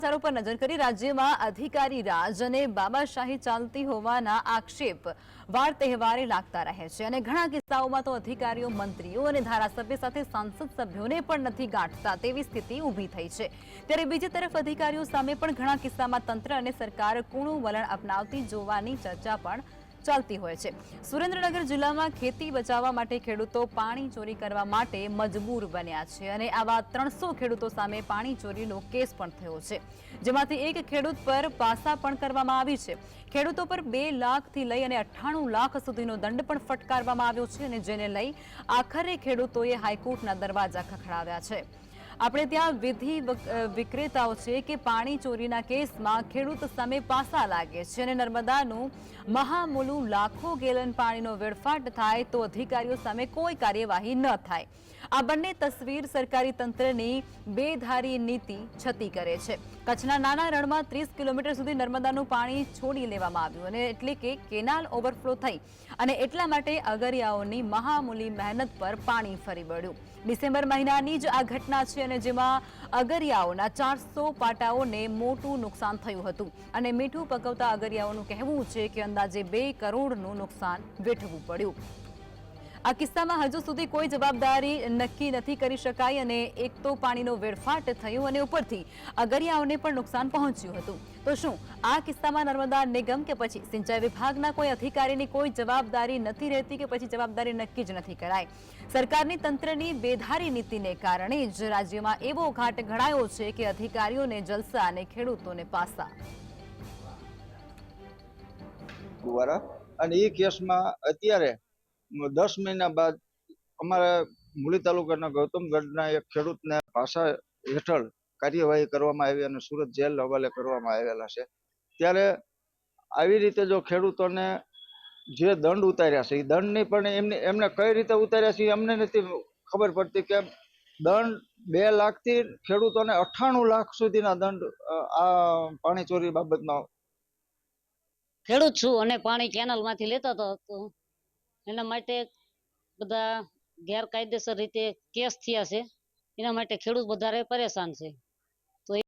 समाचारों पर नजर કરી રાજ્યમાં અધિકારી રાજ અને બાબાશાહી ચાલતી હોવાના આક્ષેપ વાર તહેવારે લાગતા રહે છે અને ઘણા કિસ્સાઓમાં તો અધિકારીઓ મંત્રીઓ અને ધારાસભ્ય સાથે સાંસદ સભ્યોને પણ નથી ગાંઠતા તેવી સ્થિતિ ઊભી થઈ છે। ત્યારે બીજી તરફ અધિકારીઓ સામે પણ ઘણા કિસ્સામાં તંત્ર અને સરકાર કૂણું વલણ અપનાવતી જોવાની ચર્ચા પણ ચાલતી હોય છે। સુરેન્દ્રનગર જિલ્લામાં ખેતી બચાવવા માટે ખેડૂતો પાણી ચોરી કરવા માટે મજબૂર બન્યા છે અને આવા 300 ખેડૂતો સામે પાણી ચોરીનો કેસ પણ થયો છે, જેમાંથી એક ખેડૂત પર પાસા પણ કરવામાં આવી છે। ખેડૂતો પર 2 લાખથી લઈ અને 98 લાખ સુધીનો દંડ પણ ફટકારવામાં આવ્યો છે અને જેને લઈ આખરે ખેડૂતોએ હાઈકોર્ટના દરવાજા ખખડાવ્યા છે। આપણે ત્યાં વિધિ વિક્રેતાઓ છે કે પાણી ચોરીના કેસમાં ખેડૂત સામે પાસા લાગે છે અને નર્મદાનું મહામૂલું લાખો ગેલન પાણીનો વેડફાટ થાય તો અધિકારીઓ સામે કોઈ કાર્યવાહી ન થાય। આ બંને તસવીર સરકારી તંત્રની બેધારી નીતિ છતી કરે છે। કચ્છના નાના રણમાં 30 કિલોમીટર સુધી નર્મદાનું પાણી છોડી લેવામાં આવ્યું અને એટલે કે કેનાલ ઓવરફ્લો થઈ અને એટલા માટે અગરિયાઓની મહામૂલી મહેનત પર પાણી ફરી વળ્યું। ડિસેમ્બર મહિનાની જ આ ઘટના છે અને જેમાં અગરિયાઓના 400 પાટાઓને મોટું નુકસાન થયું હતું અને મીઠું પકવતા અગરિયાઓનું કહેવું છે કે અંદાજે 2 કરોડનું નુકસાન વેઠવું પડ્યું। આ કિસ્સામાં હજુ સુધી કોઈ જવાબદારી નક્કી નથી કરી શકાઈ અને એક તો પાણીનો વેડફાટ થયો અને ઉપરથી અગરિયાઓને પણ નુકસાન પહોંચ્યું હતું। તો શું આ કિસ્સામાં નર્મદા નિગમ કે પછી સિંચાઈ વિભાગના કોઈ અધિકારીની કોઈ જવાબદારી નથી રહેતી કે પછી જવાબદારી નક્કી જ નથી કરાઈ? સરકારની તંત્રની બેધારી નીતિને કારણે જ રાજ્યમાં એવો ઘાટ ઘડાયો છે કે અધિકારીઓને જલસા અને ખેડૂતોને પાસા। અને એ કેસમાં અત્યારે 10 મહિના બાદ અમારા મૂળી તાલુકાના ગૌતમગઢના એક ખેડૂતને પાસા હેઠળ કાર્યવાહી કરવામાં આવી અને સુરત જેલ હવાલે કરવામાં આવેલા છે। ત્યારે આવી રીતે જો ખેડૂતોને જે દંડ ઉતાર્યા છે એ દંડની પણ એમને કઈ રીતે ઉતાર્યા છે અમને નથી ખબર પડતી કે દંડ 2 લાખથી ખેડૂતોને 98 લાખ સુધીના દંડ આ પાણી ચોરી બાબતમાં। ખેડૂત છું અને પાણી કેનાલમાંથી લેતો હતો એના માટે બધા ગેરકાયદેસર રીતે કેસ થયા છે, એના માટે ખેડૂત વધારે પરેશાન છે।